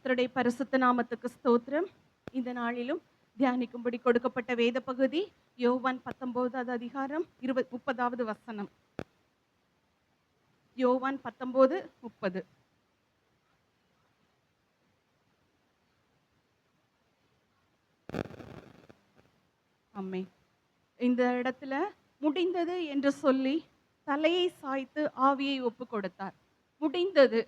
கர்த்தருடைய பரிசுத்த நாமத்துக்கு ஸ்தோத்திரம். இந்த நாளிலும் தியானிக்கும்படி கொடுக்கப்பட்ட வேத பகுதி யோவான் 19வது அதிகாரம் 30வது வசனம். யோவான் 19:30. ஆமென். இந்த இடத்துல முடிந்தது என்று சொல்லி தலையை சாய்த்து ஆவியை ஒப்பு கொடுத்தார். முடிந்தது.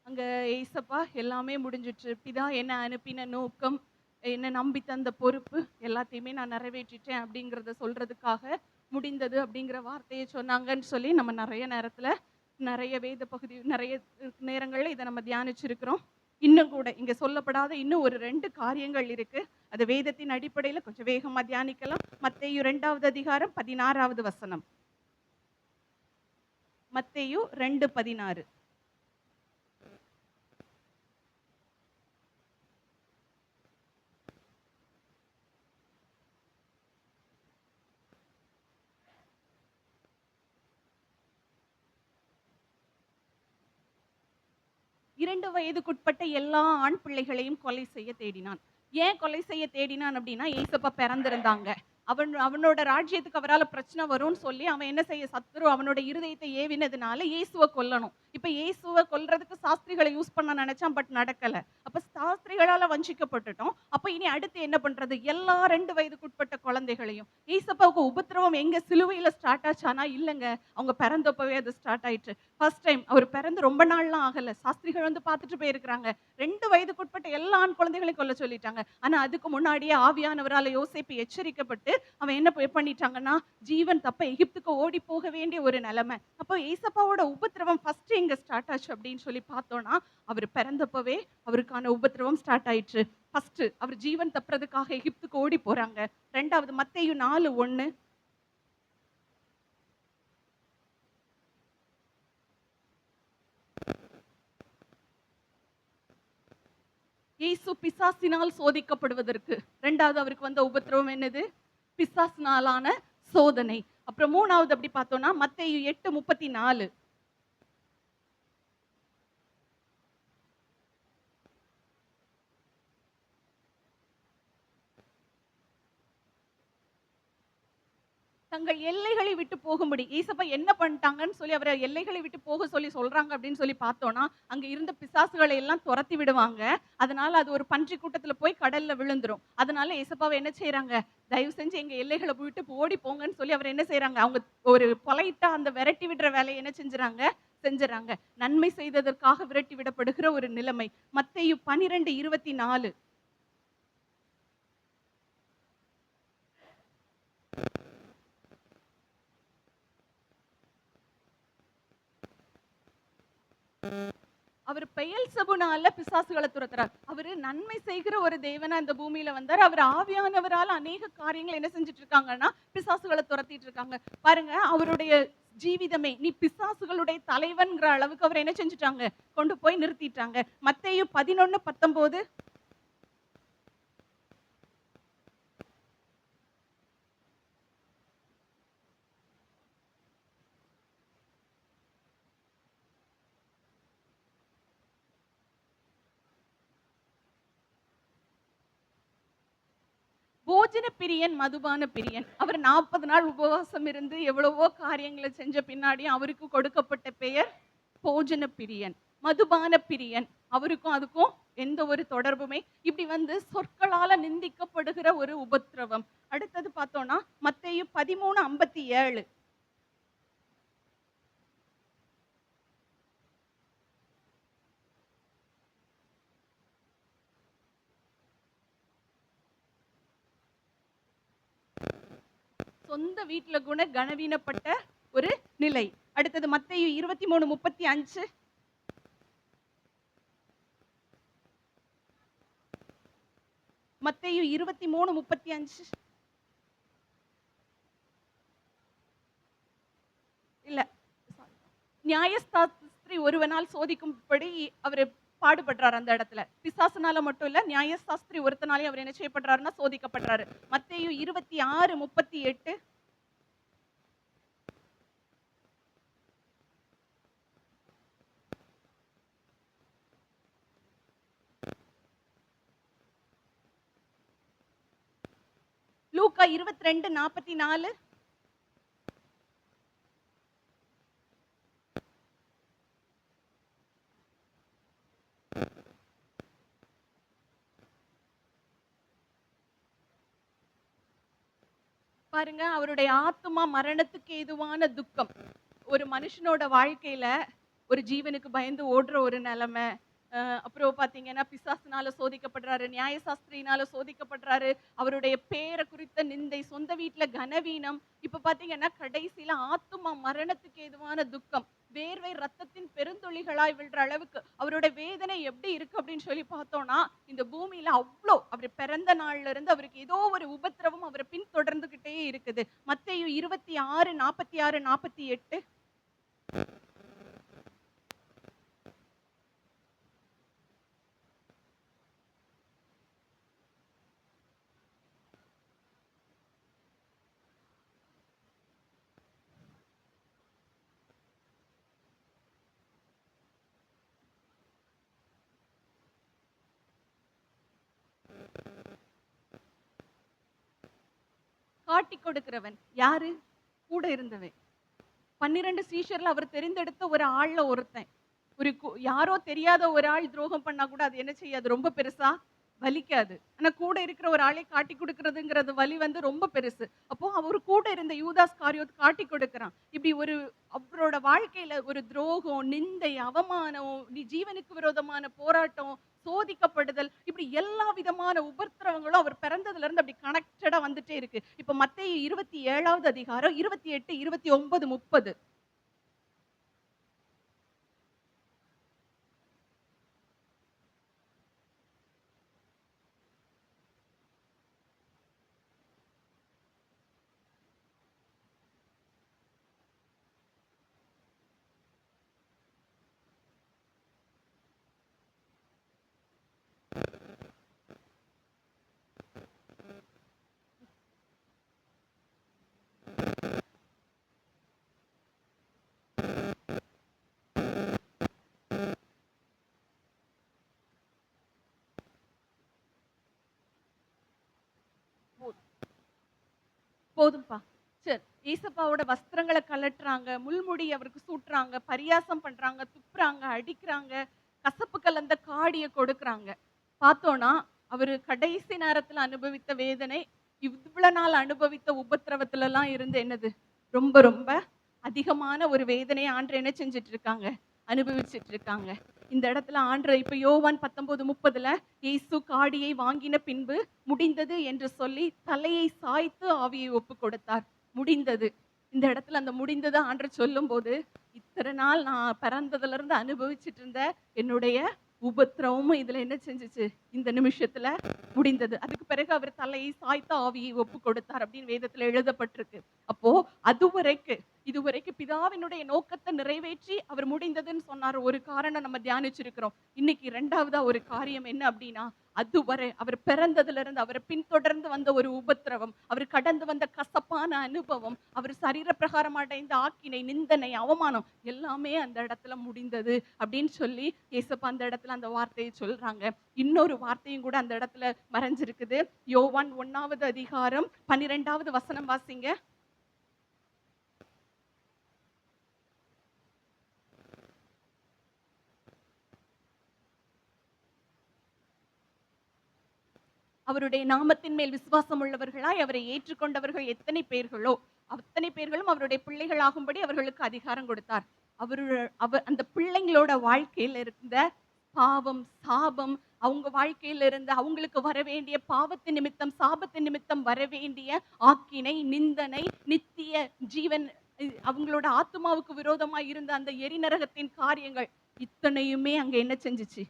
அங்க ஏசப்பா எல்லாமே முடிஞ்சிட்டு, பிதா என்ன அனுப்பின நோக்கம், என்ன நம்பி தந்த பொறுப்பு எல்லாத்தையுமே நான் நிறைவேற்றிட்டேன் அப்படிங்கிறத சொல்றதுக்காக முடிந்தது அப்படிங்கிற வார்த்தையை சொன்னாங்கன்னு சொல்லி நம்ம நிறைய நேரத்துல நிறைய வேத பகுதி நிறைய நேரங்கள்ல இதை நம்ம தியானிச்சிருக்கிறோம். இன்னும் கூட இங்க சொல்லப்படாத இன்னும் ஒரு 2 காரியங்கள் இருக்கு. அது வேதத்தின் அடிப்படையில கொஞ்சம் வேகமா தியானிக்கலாம். மத்தேயு 2வது அதிகாரம் 16வது வசனம். மத்தேயு 2:16. இரண்டு வயதுக்குட்பட்ட எல்லா ஆண் பிள்ளைகளையும் கொலை செய்ய தேடினான். ஏன் கொலை செய்ய தேடினான் அப்படின்னா, ஏசப்பா பிறந்திருந்தாங்க. அவனோட ராஜ்யத்துக்கு அவரால் பிரச்சனை வரும்னு சொல்லி அவன் என்ன செய்ய, சத்துரு அவனோட இருதயத்தை ஏவினதுனால இயேசுவை கொல்லணும். இப்ப இயேசுவை கொல்றதுக்கு சாஸ்திரிகளை யூஸ் பண்ண நினைச்சான், பட் நடக்கல. அப்ப சாஸ்திரிகளால வஞ்சிக்கப்பட்டுட்டோம். அப்ப இனி அடுத்து என்ன பண்றது? எல்லா 2 வயதுக்குட்பட்ட குழந்தைகளையும். ஏசப்பாவுக்கு உபத்திரவம் எங்க சிலுவையில ஸ்டார்ட் ஆச்சானா? இல்லங்க, அவங்க பிறந்தப்பவே அது ஸ்டார்ட் ஆயிடுச்சு. ஃபர்ஸ்ட் டைம் அவர் பிறந்து ரொம்ப நாள்லாம் ஆகல. சாஸ்திரிகள் வந்து பார்த்துட்டு போயிருக்கிறாங்க. 2 வயதுக்குட்பட்ட எல்லா ஆண் குழந்தைகளையும் கொல்ல சொல்லிட்டாங்க. ஆனா அதுக்கு முன்னாடியே ஆவியானவரால யோசேப்பு எச்சரிக்கப்பட்டு அவன் என்ன பண்ணிட்டாங்கன்னா, ஜீவன் தப்ப எகிப்துக்கு ஓடி போக வேண்டிய ஒரு நிலைமை. அப்போ ஏசப்பாவோட உபத்திரவம் ஃபர்ஸ்ட் எங்க ஸ்டார்ட் ஆச்சு அப்படின்னு சொல்லி பார்த்தோம்னா, அவர் பிறந்தப்பவே அவருக்கான உபத்திரவம் ஸ்டார்ட் ஆயிடுச்சு. ஃபர்ஸ்ட் அவர் ஜீவன் தப்புறதுக்காக எகிப்துக்கு ஓடி போறாங்க. 2வது மத்தேயு 4:1. இயேசு பிசாசினால் சோதிக்கப்படுவதற்கு 2வது அவருக்கு வந்த உபத்திரவம் என்னது? பிசாசினாலான சோதனை. அப்புறம் 3வது அப்படி பார்த்தோம்னா மத்தேயு 8:34. தங்கள் எல்லைகளை விட்டு போகும்படி ஏசப்பா என்ன பண்ணிட்டாங்கன்னு சொல்லி அவரை எல்லைகளை விட்டு போக சொல்லி சொல்றாங்க அப்படின்னு சொல்லி பார்த்தோம்னா, அங்க இருந்த பிசாசுகளை எல்லாம் துரத்தி விடுவாங்க. அதனால அது ஒரு பன்றி கூட்டத்துல போய் கடல்ல விழுந்துரும். அதனால ஏசப்பாவை என்ன செய்யறாங்க? தயவு செஞ்சு எங்க எல்லைகளை விட்டு ஓடி போங்கன்னு சொல்லி அவர் என்ன செய்யறாங்க? அவங்க ஒரு பொலைட்டா அந்த விரட்டி விடுற வேலையை என்ன செஞ்சுறாங்க. நன்மை செய்ததற்காக விரட்டி விடப்படுகிற ஒரு நிலைமை. மத்தேயு 12:24. அவர் பெயல்செபூனால பிசாசுகளை துரத்துறார். அவரு நன்மை செய்கிற ஒரு தேவனா இந்த பூமியில வந்தார். அவர் ஆவியானவரால் அநேக காரியங்கள் என்ன செஞ்சுட்டு இருக்காங்கன்னா, பிசாசுகளை துரத்திட்டு இருக்காங்க. பாருங்க, அவருடைய ஜீவிதமே நீ பிசாசுகளுடைய தலைவன்கிற அளவுக்கு அவர் என்ன செஞ்சுட்டாங்க? கொண்டு போய் நிறுத்திட்டாங்க. மத்தேயு 11:19. போஜன பிரியன், மதுபான பிரியன். அவர் 40 நாள் உபவாசம் இருந்து எவ்வளவோ காரியங்களை செஞ்ச பின்னாடி அவருக்கு கொடுக்கப்பட்ட பெயர் போஜன பிரியன், மதுபான பிரியன். அவருக்கும் அதுக்கும் எந்த ஒரு தொடர்புமே, இப்படி வந்து சொற்களால நிந்திக்கப்படுகிற ஒரு உபத்திரவம். அடுத்தது பார்த்தோம்னா மத்தேயு 13:57. சொந்த வீட்டுல கூட கனவீனப்பட்ட ஒரு நிலை. அடுத்தது மத்தேயு 23:35. மத்தேயு 23:35. இல்ல, நியாயசாஸ்திரி ஒருவனால் சோதிக்கும்படி அவரு பாடுபடுறாரு. அந்த இடத்துல பிசாசுனால மட்டும் இல்ல, நியாயசாஸ்திரி ஒருத்தனாலே அவர் என்ன செய்யப்படுறாருன்னா சோதிக்கப்படுறாரு. மத்தேயு 26:38. லூக்கா 22:44. பாருங்க, அவருடைய ஆத்துமா மரணத்துக்கு ஏதுவான துக்கம். ஒரு மனுஷனோட வாழ்க்கையில ஒரு ஜீவனுக்கு பயந்து ஓடுற ஒரு நிலைமை. அப்புறம் பாத்தீங்கன்னா பிசாசுனால சோதிக்கப்படுறாரு, நியாயசாஸ்திரியினால சோதிக்கப்படுறாரு, அவருடைய பேரை குறித்த நிந்தை, சொந்த வீட்டுல கனவீனம். இப்ப பாத்தீங்கன்னா கடைசியில ஆத்துமா மரணத்துக்கு ஏதுவான துக்கம், வேர்வை ரத்தத்தின் பெருந்துளிகளாய் விழுற அளவுக்கு அவருடைய வேதனை எப்படி இருக்கு அப்படின்னு சொல்லி பார்த்தோம்னா, இந்த பூமியில அவ்வளோ அவர் பிறந்த நாள்ல இருந்து அவருக்கு ஏதோ ஒரு உபத்திரவம் அவரை பின்தொடர்ந்துகிட்டே இருக்குது. மத்தேயு 26:46-48. காட்டி கொடுக்கிறவன் யாரு? கூட இருந்தவன். 12 சீஷர்ல அவர் தெரிந்தெடுத்த ஒரு ஆள்ல ஒருத்தன். ஒரு யாரோ தெரியாத ஒரு ஆள் துரோகம் பண்ணா கூட அது என்ன செய்யாது, ரொம்ப பெருசா வலிக்காது. ஆனா கூட இருக்கிற ஒரு ஆளை காட்டி கொடுக்கிறதுங்கிறது வலி வந்து ரொம்ப பெருசு. அப்போ அவர் கூட இருந்த யூதாஸ் காரியோத் காட்டி கொடுக்கிறான். இப்படி ஒரு அவரோட வாழ்க்கையில ஒரு துரோகம், நிந்தை, அவமானம், ஜீவனுக்கு விரோதமான போராட்டம், சோதிக்கப்படுதல், இப்படி எல்லா விதமான உபத்திரவங்களும் அவர் பிறந்ததுல இருந்து அப்படி கனெக்டடா வந்துட்டே இருக்கு. இப்ப மத்தேயு 27வது அதிகாரம் 28, 29, 30. போதும்பா. சரி. ஏசப்பாவோட வஸ்திரங்களை கலட்டுறாங்க, முள்முடி அவருக்கு சூட்டுறாங்க, பரியாசம் பண்றாங்க, துப்புறாங்க, அடிக்கிறாங்க, கசப்பு கலந்த காடிய கொடுக்குறாங்க. பார்த்தோம்னா அவரு கடைசி நேரத்துல அனுபவித்த வேதனை இவ்வளவு நாள் அனுபவித்த உபத்திரவத்துல எல்லாம் இருந்து என்னது, ரொம்ப ரொம்ப அதிகமான ஒரு வேதனையை ஆண்டவர் என்ன செஞ்சுட்டு இருக்காங்க, அனுபவிச்சுட்டு இருக்காங்க. இந்த இடத்துல ஆண்டவர் இப்ப யோவான் 19:30 இயேசு காடியை வாங்கின பின்பு முடிந்தது என்று சொல்லி தலையை சாய்த்து ஆவியை ஒப்பு கொடுத்தார். முடிந்தது. இந்த இடத்துல அந்த முடிந்தது ஆண்டவர் சொல்லும் போது, இத்தனை நாள் நான் பிறந்ததுல இருந்து அனுபவிச்சுட்டு இருந்த என்னுடைய உபத்திரவமும் இதுல என்ன செஞ்சுச்சு, இந்த நிமிஷத்துல முடிந்தது. அதுக்கு பிறகு அவர் தலையை சாய்த்து ஆவியை ஒப்பு கொடுத்தார் அப்படின்னு வேதத்துல எழுதப்பட்டிருக்கு. அப்போ இதுவரைக்கும் பிதாவினுடைய நோக்கத்தை நிறைவேற்றி அவர் முடிந்ததுன்னு சொன்னார். ஒரு காரணம் நம்ம தியானிச்சிருக்கிறோம். இன்னைக்கு இரண்டாவதா ஒரு காரியம் என்ன அப்படின்னா, அதுவரை அவர் பிறந்ததுல இருந்து அவரை பின்தொடர்ந்து வந்த ஒரு உபத்திரவம், அவர் கடந்து வந்த கசப்பான அனுபவம், அவர் சரீர பிரகாரம் அடைந்த ஆக்கினை, நிந்தனை, அவமானம் எல்லாமே அந்த இடத்துல முடிந்தது அப்படின்னு சொல்லி ஏசப்பா அந்த இடத்துல அந்த வார்த்தையை சொல்றாங்க. இன்னொரு வார்த்தையும் கூட அந்த இடத்துல மறைஞ்சிருக்குது. யோவான் 1வது அதிகாரம் 12வது வசனம் வாசிங்க. அவருடைய நாமத்தின் மேல் விசுவாசம் உள்ளவர்களாய் அவரை ஏற்றுக்கொண்டவர்கள் எத்தனை பேர்களோ அத்தனை பேர்களும் அவருடைய பிள்ளைகளாகும்படி அவர்களுக்கு அதிகாரம் கொடுத்தார். அவர் அந்த பிள்ளைங்களோட வாழ்க்கையில இருந்த பாவம், சாபம், அவங்க வாழ்க்கையில இருந்து அவங்களுக்கு வர வேண்டிய பாவத்தின் நிமித்தம், சாபத்தின் நிமித்தம் வர வேண்டிய ஆக்கினை, நிந்தனை, நித்திய ஜீவன், அவங்களோட ஆத்மாவுக்கு விரோதமா இருந்த அந்த எரிநரகத்தின் காரியங்கள் இத்தனையுமே அங்க என்ன செஞ்சுச்சு,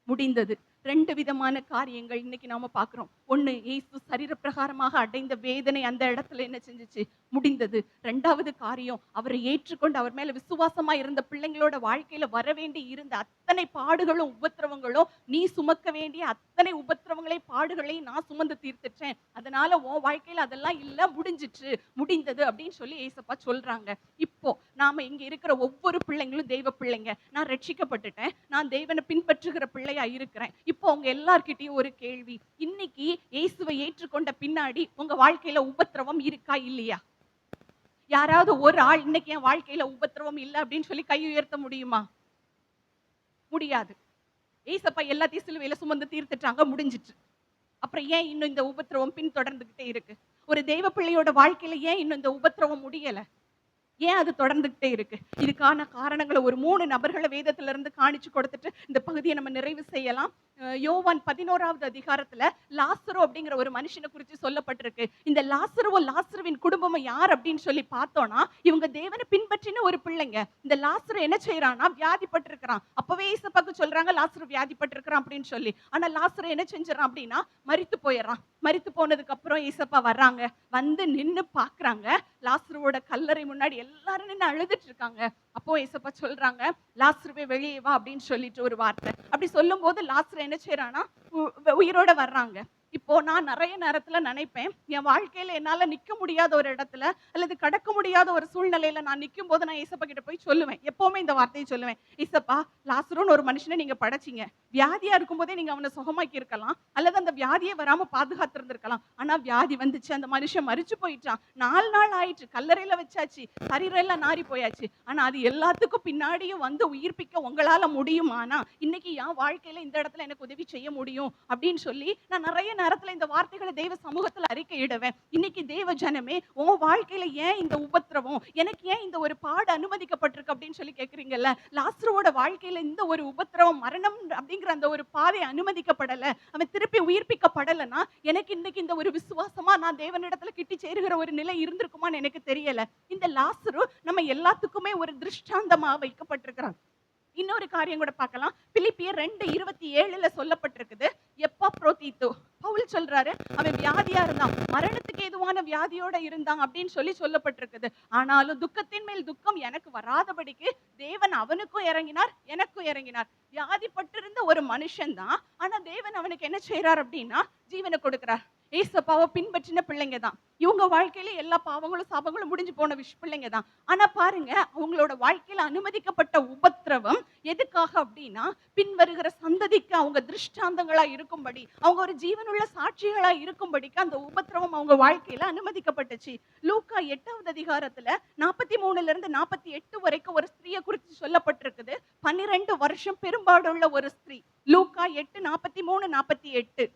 முடிந்தது. 2 விதமான காரியங்கள் இன்னைக்கு நாம பார்க்கிறோம். ஒண்ணு, இயேசு சரீர பிரகாரமாக அடைந்த வேதனை அந்த இடத்துல என்ன செஞ்சுச்சு, முடிந்தது. 2வது காரியம், அவரை ஏற்றுக்கொண்டு அவர் மேல விசுவாசமா இருந்த பிள்ளைங்களோட வாழ்க்கையில வர வேண்டி இருந்த அத்தனை பாடுகளும் உபத்திரவங்களும், நீ சுமக்க வேண்டிய அத்தனை உபத்திரவங்களை பாடுகளை நான் சுமந்து தீர்த்துட்டேன், அதனால உன் வாழ்க்கையில அதெல்லாம் இல்ல, முடிஞ்சிச்சு, முடிந்தது அப்படின்னு சொல்லி ஏசப்பா சொல்றாங்க. இப்போ நாம இங்க இருக்கிற ஒவ்வொரு பிள்ளைங்களும் தெய்வ பிள்ளைங்க. நான் ரட்சிக்கப்பட்டுட்டேன், நான் தேவனை பின்பற்றுகிற பிள்ளையா இருக்கிறேன். இப்போ உங்க எல்லார்கிட்டயும் ஒரு கேள்வி. இன்னைக்கு இயேசுவை ஏற்றுக்கொண்ட பின்னாடி உங்க வாழ்க்கையில உபத்திரவம் இருக்கா இல்லையா? யாராவது ஒரு ஆள் இன்னைக்கு என் வாழ்க்கையில உபத்திரவம் இல்ல அப்படின்னு சொல்லி கை உயர்த்த முடியுமா? முடியாது. ஏசப்பா எல்லாத்தையும் சிலுவையில சுமந்து தீர்த்துட்டாங்க, முடிஞ்சிச்சு. அப்புறம் ஏன் இன்னும் இந்த உபத்திரவம் பின்தொடர்ந்துகிட்டே இருக்கு? ஒரு தெய்வ பிள்ளையோட வாழ்க்கையில ஏன் இன்னும் இந்த உபத்திரவம் முடியல? ஏன் அது தொடர்ந்துகிட்டே இருக்கு? இதுக்கான காரணங்கள ஒரு 3 நபர்கள வேதத்துல இருந்து காணிச்சு கொடுத்துட்டு இந்த பகுதியை நம்ம நிறைவு செய்யலாம். யோவான் 11வது அதிகாரத்துல லாசரு அப்படிங்கிற ஒரு மனுஷனை குறித்து சொல்லப்பட்டிருக்கு. இந்த லாசருவின் குடும்பமும் யார் அப்படின்னு சொல்லி பார்த்தோம்னா, இவங்க தேவனை பின்பற்றின ஒரு பிள்ளைங்க. இந்த லாசரு என்ன செய்யறான்னா, வியாதிப்பட்டிருக்கிறான். அப்பவே இயேசுவுக்கு சொல்றாங்க லாசரு வியாதிப்பட்டிருக்கிறான் அப்படின்னு சொல்லி. ஆனா லாசரு என்ன செஞ்சுறான் அப்படின்னா, மரித்து போயிடுறான். மரித்து போனதுக்கு அப்புறம் இயேசப்பா வர்றாங்க. வந்து நின்னு பாக்குறாங்க. லாசருவோட கல்லறை முன்னாடி எல்லாரும் நின்னு அழுதுட்டு இருக்காங்க. அப்போ இயேசப்பா சொல்றாங்க, லாசருவே வெளியே வா அப்படின்னு சொல்லிட்டு ஒரு வார்த்தை. அப்படி சொல்லும் போது லாசரு என்ன செய்யறானா, உயிரோட வர்றாங்க. இப்போ நான் நிறைய நேரத்துல நினைப்பேன், என் வாழ்க்கையில என்னால நிக்க முடியாத ஒரு இடத்துல அல்லது கடக்க முடியாத ஒரு சூழ்நிலையில நான் நிக்கும் போது நான் ஏசப்பா கிட்ட போய் சொல்லுவேன். எப்பவுமே இந்த வார்த்தையை சொல்லுவேன். ஏசப்பா, லாசருன்னு ஒரு மனுஷனை நீங்க படைச்சீங்க. வியாதியா இருக்கும் போதே நீங்க அவனை சுகமாக்கி இருக்கலாம், அல்லது அந்த வியாதியே வராம பாதுகாத்து இருந்திருக்கலாம். ஆனா வியாதி வந்துச்சு, அந்த மனுஷன் மரிச்சு போயிட்டான். 4 நாள் ஆயிடுச்சு, கல்லறையில வச்சாச்சு, சரீரம் எல்லாம் நாறி போயாச்சு. ஆனா அது எல்லாத்துக்கும் பின்னாடியும் வந்து உயிர்ப்பிக்க உங்களால முடியுமானா, இன்னைக்கு என் வாழ்க்கையில இந்த இடத்துல எனக்கு உதவி செய்ய முடியும் அப்படின்னு சொல்லி நான் நிறைய நேரத்துல இந்த வார்த்தைகளை தெய்வ சமூகத்துல அறிக்கையிடுவேன். இன்னைக்கு தேவ ஜனமே, உன் வாழ்க்கையில ஏன் இந்த உபத்திரவம், எனக்கு ஏன் இந்த ஒரு பாடு அனுமதிக்கப்பட்டிருக்கு அப்படின்னு சொல்லி கேக்குறீங்கல்ல. லாசருவோட வாழ்க்கையில இந்த ஒரு உபத்திரவம், மரணம் அப்படிங்கிற அந்த ஒரு பாதை அனுமதிக்கப்படல, அவன் திருப்பி உயிர்ப்பிக்கப்படலைன்னா எனக்கு இன்னைக்கு இந்த ஒரு விசுவாசமா நான் தேவனிடத்துல கிட்டி சேருகிற ஒரு நிலை இருந்திருக்குமான்னு எனக்கு தெரியல. இந்த லாசரு நம்ம எல்லாத்துக்குமே ஒரு திருஷ்டாந்தமா வைக்கப்பட்டிருக்கிறான். இன்னொரு காரியம் கூட பார்க்கலாம். பிலிப்பியர் 2:27 சொல்லப்பட்டிருக்குது. எப்பாப்ரோதீத்து, பவுல் சொல்றாரு, அவன் வியாதியா இருந்தான், மரணத்துக்கு ஏதுவான வியாதியோட இருந்தான் அப்படின்னு சொல்லப்பட்டிருக்குது. ஆனாலும் துக்கத்தின் மேல் துக்கம் எனக்கு வராதபடிக்கு தேவன் அவனுக்கும் இறங்கினார், எனக்கும் இறங்கினார். வியாதிப்பட்டிருந்த ஒரு மனுஷன் தான், ஆனா தேவன் அவனுக்கு என்ன செய்யறார் அப்படின்னா, ஜீவனை கொடுக்கிறார். ஏசப்பாவை பின்பற்றின பிள்ளைங்க தான். இவங்க வாழ்க்கையில எல்லா பாவங்களும் சாபங்களும் முடிஞ்சு போன பிள்ளைங்க தான். ஆனா பாருங்க, அவங்களோட வாழ்க்கையில அனுமதிக்கப்பட்ட உபத்திரவம் எதுக்காக அப்படின்னா, பின் வருகிற சந்ததிக்கு அவங்க திருஷ்டாந்தங்களா இருக்கும்படி, அவங்க ஒரு ஜீவனுள்ள சாட்சிகளா இருக்கும்படிக்கு அந்த உபத்திரவம் அவங்க வாழ்க்கையில அனுமதிக்கப்பட்டுச்சு. லூக்கா 8வது அதிகாரத்துல 43 48 வரைக்கும் ஒரு ஸ்திரியை குறித்து சொல்லப்பட்டிருக்குது. 12 வருஷம் பெரும்பாடுள்ள ஒரு ஸ்திரீ. லூக்கா 8 43 48.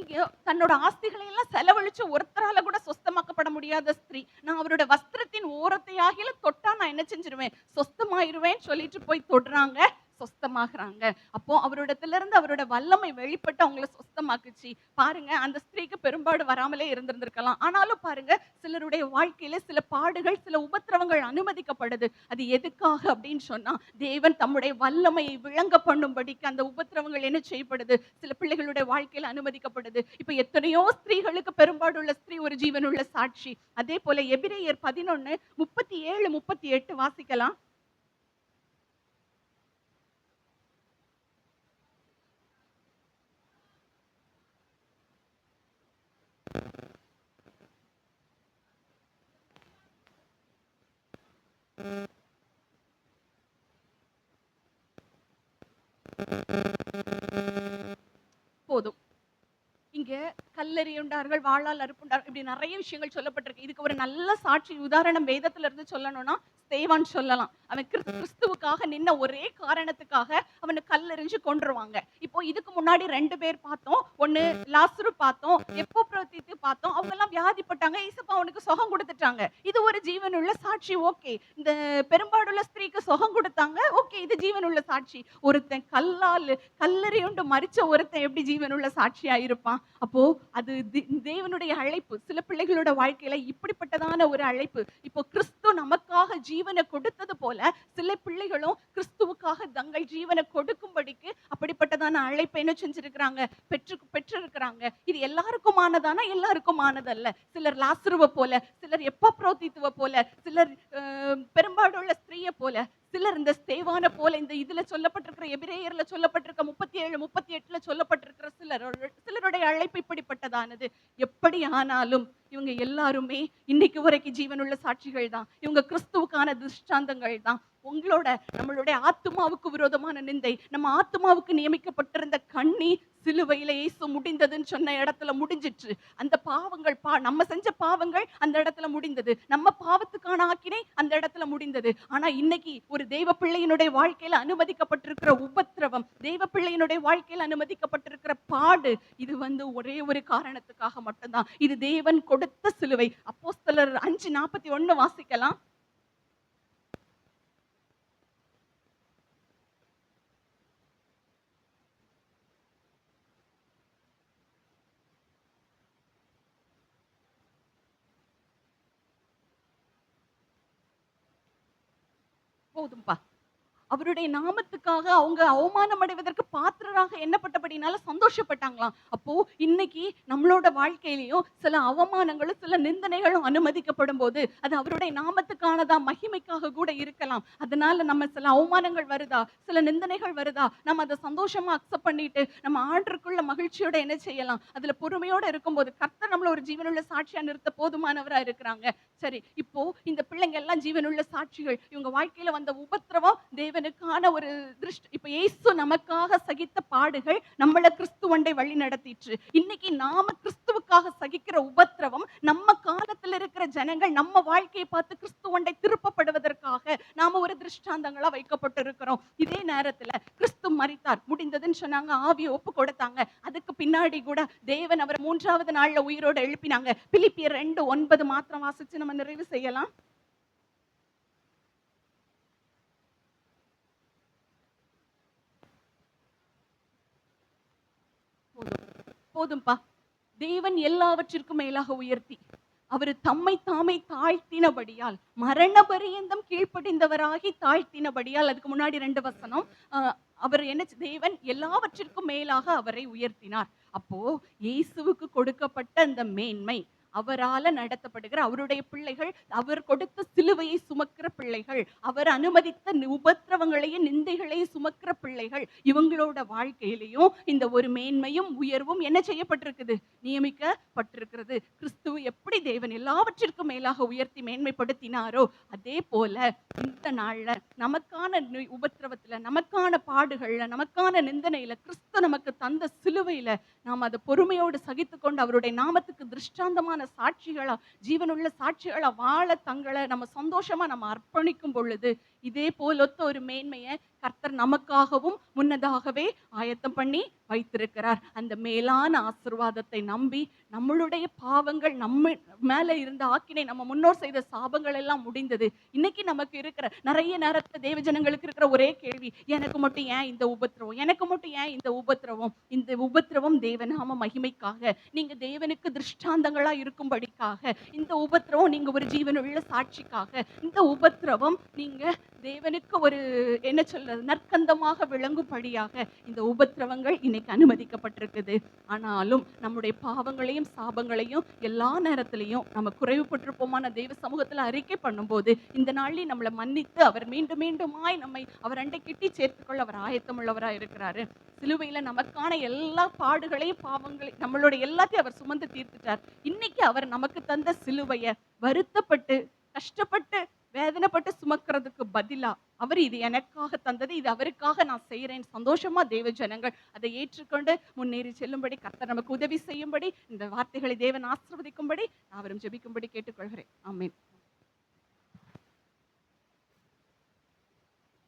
இங்க தன்னோட ஆஸ்திகளை எல்லாம் செலவழிச்சு ஒருத்தரால கூட சொஸ்தமாக்கப்பட முடியாத ஸ்திரீ. நான் அவரோட வஸ்திரத்தின் ஓரத்தையாகில தொட்டா நான் என்ன செஞ்சிருவேன், சொஸ்தமாயிருவேன் சொல்லிட்டு போய் தொடுறாங்க, சொஸ்தமாகறாங்க. அப்போ அவரோடத்துல இருந்து அவரோட வல்லமை வெளிப்பட்டு அவங்கள சொஸ்தமாக்குச்சு. பாருங்க, அந்த ஸ்திரீக்கு பெரும்பாடு வராமலே இருந்திருந்திருக்கலாம். ஆனாலும் பாருங்க, சிலருடைய வாழ்க்கையில சில பாடுகள், சில உபத்திரவங்கள் அனுமதிக்கப்படுது. அது எதுக்காக அப்படின்னு சொன்னா, தேவன் தம்முடைய வல்லமையை விளங்க பண்ணும்படிக்கு அந்த உபத்திரவங்கள் என்ன செய்யப்படுது, சில பிள்ளைகளுடைய வாழ்க்கையில அனுமதிக்கப்படுது. இப்ப எத்தனையோ ஸ்திரீகளுக்கு பெரும்பாடுள்ள ஸ்திரீ ஒரு ஜீவனுள்ள சாட்சி. அதே போல எபிரேயர் 11 37 38 வாசிக்கலாம். போதும். இங்க கல்லெறியுண்டார்கள், வாளால் அறுப்புண்டார்கள், இப்படி நிறைய விஷயங்கள் சொல்லப்பட்டிருக்கு. இதுக்கு ஒரு நல்ல சாட்சி உதாரணம் வேதத்துல இருந்து சொல்லணும்னா ஸ்தேவான் சொல்லலாம். அவன் கிறிஸ்துவுக்காக நின்ன ஒரே காரணத்துக்காக அவனை கல்லெறிஞ்சு கொன்றுவாங்க. இப்போ இதுக்கு முன்னாடி 2 பேர் பார்த்தோம். ஒன்னு லாசரு பார்த்தோம், எப்பாப்ரோதீத்து பார்த்தோம். அவங்க எல்லாம் வியாதிப்பட்டாங்க, இயேசுப்பா அவனுக்கு சுகம் கொடுத்துட்டாங்க. இது ஒரு ஜீவனுள்ள சாட்சி. ஓகே, இந்த பெரும்பாடுள்ள ஸ்திரீக்கு சுகம் கொடுத்தாங்க. ஓகே, இது ஜீவனுள்ள சாட்சி. ஒருத்தன் கல்லெறியுண்டு மரிச்ச ஒருத்தன் எப்படி ஜீவனுள்ள சாட்சியா இருப்பான்? அப்போ அது தேவனுடைய அழைப்பு. சில பிள்ளைகளோட வாழ்க்கையில இப்படிப்பட்டதான ஒரு அழைப்பு. இப்போ கிறிஸ்து நமக்காக ஜீவனை கொடுத்தது போல சில பிள்ளைகளும் கிறிஸ்துவுக்காக தங்கள் ஜீவனை கொடுக்கும்படிக்கு அப்படிப்பட்டதான அழைப்பை என்ன செஞ்சிருக்கிறாங்க, பெற்றிருக்கிறாங்க. இது எல்லாருக்குமானதானா? எல்லாருக்குமானதல்ல. சிலர் லாசருவை போல, சிலர் எப்பாப்ரோதீத்துவ போல, சிலர் பெரும்பாடுள்ள ஸ்திரீயை போல, சிலர் இந்த ஸ்தேவான போல, இந்த இதுல சொல்லப்பட்டிருக்கிற எபிரேயர்ல சொல்லப்பட்டிருக்க 37 38 சொல்லப்பட்டிருக்கிற சிலருடைய அழைப்பு இப்படிப்பட்டதானது. எப்படி ஆனாலும் இவங்க எல்லாருமே இன்னைக்கு வரைக்கும் ஜீவனுள்ள சாட்சிகள் தான். இவங்க கிறிஸ்துவுக்கான திருஷ்டாந்தங்கள் தான். உங்களோட நம்மளுடைய ஆத்துமாவுக்கு விரோதமான நிந்தை, நம்ம ஆத்துமாவுக்கு நியமிக்கப்பட்டிருந்த கண்ணி சிலுவையில இயேசு முடிந்ததுன்னு சொன்ன இடத்துல முடிஞ்சிற்று. அந்த பாவங்கள் நம்ம செஞ்ச பாவங்கள் அந்த இடத்துல முடிந்தது. நம்ம பாவத்துக்கான ஆக்கினை அந்த இடத்துல முடிந்தது. ஆனா இன்னைக்கு ஒரு தெய்வ பிள்ளையினுடைய வாழ்க்கையில அனுமதிக்கப்பட்டிருக்கிற உபத்திரவம், தெய்வ பிள்ளையினுடைய வாழ்க்கையில அனுமதிக்கப்பட்டிருக்கிற பாடு, இது ஒரே ஒரு காரணத்துக்காக மட்டும்தான். இது தேவன் கொடுத்த சிலுவை. அப்போஸ்தலர் 5:41 வாசிக்கலாம். போதும்பா. அவருடைய நாமத்துக்காக அவங்க அவமானம் அடைவதற்கு பாத்திரராக எண்ணப்பட்டபடினால சந்தோஷப்பட்டாங்களாம். அப்போ இன்னைக்கு நம்மளோட வாழ்க்கையிலையும் சில அவமானங்களும் சில நிந்தனைகளும் அனுமதிக்கப்படும் போது அது அவருடைய நாமத்துக்கானதா, மகிமைக்காக கூட இருக்கலாம். அதனால நம்ம சில அவமானங்கள் வருதா, சில நிந்தனைகள் வருதா, நம்ம அதை சந்தோஷமா அக்செப்ட் பண்ணிட்டு நம்ம ஆண்டருக்குள்ள மகிழ்ச்சியோட என்ன செய்யலாம், அதுல பொறுமையோட இருக்கும்போது கர்த்தர் நம்மள ஒரு ஜீவனுள்ள சாட்சியா நிறுத்த போதுமானவரா இருக்கிறாங்க. சரி, இப்போ இந்த பிள்ளைங்க எல்லாம் ஜீவனுள்ள சாட்சிகள். இவங்க வாழ்க்கையில வந்த உபத்திரவம் தேவனுக்கான ஒரு இப்ப இயேசு நமக்காக சகித்த பாடுகள் நம்மள கிறிஸ்துவண்டை வழி நடத்திற்று. இன்னைக்கு நாம கிறிஸ்துவுக்காக சகிக்கிற உபத்திரவம் நம்ம காலத்துல இருக்கிற ஜனங்கள் நம்ம வாழ்க்கையை பார்த்து கிறிஸ்துவண்டை திருப்பப்படுவதற்காக நாம ஒரு திருஷ்டாந்தங்களா வைக்கப்பட்டிருக்கிறோம். இதே நேரத்துல கிறிஸ்து மரித்தார், முடிந்ததுன்னு சொன்னாங்க, ஆவியை ஒப்பு கொடுத்தாங்க. அதுக்கு பின்னாடி கூட தேவன் அவர் 3வது நாள்ல உயிரோட எழுப்பினாங்க. பிலிப்பியர் 2:9 மாத்திரம் வாசிச்சு நம்ம நிறைவு செய்யலாம். போதும்பா. தேவன் எல்லாவற்றிற்கும் மேலாக உயர்த்தி அவர் தம்மை தாமே தாழ்த்தினபடியால், மரண பரியந்தம் கீழ்ப்படிந்தவராகி தாழ்த்தினபடியால், அதுக்கு முன்னாடி 2 வசனம், அவர் என்ன, தேவன் எல்லாவற்றிற்கும் மேலாக அவரை உயர்த்தினார். அப்போ இயேசுவுக்கு கொடுக்கப்பட்ட அந்த மேன்மை, அவரால நடத்தப்படுகிற அவருடைய பிள்ளைகள், அவர் கொடுத்த சிலுவையை சுமக்கிற பிள்ளைகள், அவர் அனுமதித்த உபத்திரவங்களையும் நிந்தைகளையும் சுமக்கிற பிள்ளைகள், இவங்களோட வாழ்க்கையிலையும் இந்த ஒரு மேன்மையும் உயர்வும் என்ன செய்யப்பட்டிருக்குது, நியமிக்கப்பட்டிருக்கிறது. கிறிஸ்துவ எப்படி தேவன் எல்லாவற்றிற்கும் மேலாக உயர்த்தி மேன்மைப்படுத்தினாரோ அதே போல இந்த நாள்ல நமக்கான உபத்திரவத்துல, நமக்கான பாடுகள்ல, நமக்கான நிந்தனையில, கிறிஸ்து நமக்கு தந்த சிலுவையில நாம் அதை பொறுமையோடு சகித்துக் கொண்டு அவருடைய நாமத்துக்கு திருஷ்டாந்தமான சாட்சிகளா, ஜீவனுள்ள சாட்சிகளா வாழ தங்களை நம்ம சந்தோஷமா நம்ம அர்ப்பணிக்கும் பொழுது இதே போலொத்த ஒரு மேன்மையை கர்த்தர் நமக்காகவும் முன்னதாகவே ஆயத்தம் பண்ணி வைத்திருக்கிறார். அந்த மேலான ஆசீர்வாதத்தை நம்பி நம்மளுடைய பாவங்கள், நம்ம மேல இருந்த ஆக்கினை, நம்ம முன்னோர் செய்த சாபங்கள் எல்லாம் முடிந்தது. இன்னைக்கு நமக்கு இருக்கிற நிறைய நேரத்துல தேவஜனங்களுக்கு இருக்கிற ஒரே கேள்வி, எனக்கு மட்டும் ஏன் இந்த உபத்திரவம், எனக்கு மட்டும் ஏன் இந்த உபத்திரவம்? இந்த உபத்திரவம் தேவநாம மகிமைக்காக, நீங்க தேவனுக்கு திருஷ்டாந்தங்களா இருக்கும்படிக்காக, இந்த உபத்திரவம் நீங்க ஒரு ஜீவனுள்ள சாட்சிக்காக, இந்த உபத்திரவம் நீங்க தேவனுக்கு ஒரு என்ன சொல்றது, நற்கந்தமாக விளங்கும்படியாக இந்த உபத்திரவங்கள் இன்னைக்கு அனுமதிக்கப்பட்டிருக்குது. ஆனாலும் நம்முடைய பாவங்களையும் சாபங்களையும் எல்லா நேரத்திலையும் நம்ம குறைவுபட்டிருப்போமான தெய்வ சமூகத்துல அறிக்கை பண்ணும்போது இந்த நாளில் நம்மளை மன்னித்து அவர் மீண்டும் மீண்டுமாய் நம்மை அவர் அண்டை கிட்டி சேர்த்துக்கொள்ள அவர் ஆயத்தம் உள்ளவராக இருக்கிறாரு. சிலுவையில நமக்கான எல்லா பாடுகளையும் பாவங்களையும் நம்மளுடைய எல்லாத்தையும் அவர் சுமந்து தீர்த்துட்டார். இன்னைக்கு அவர் நமக்கு தந்த சிலுவைய வருத்தப்பட்டு கஷ்டப்பட்டு வேதனைப்பட்டு சுமக்கிறதுக்கு பதிலா அவர் இது எனக்காக தந்தது, இது அவருக்காக நான் செய்யறேன் சந்தோஷமா தேவ ஜனங்கள் அதை ஏற்றுக்கொண்டு முன்னேறி செல்லும்படி கர்த்தர் நமக்கு உதவி செய்யும்படி இந்த வார்த்தைகளை தேவன் ஆசீர்வதிக்கும்படி அவரும் ஜெபிக்கும்படி கேட்டுக்கொள்கிறேன். ஆமென்.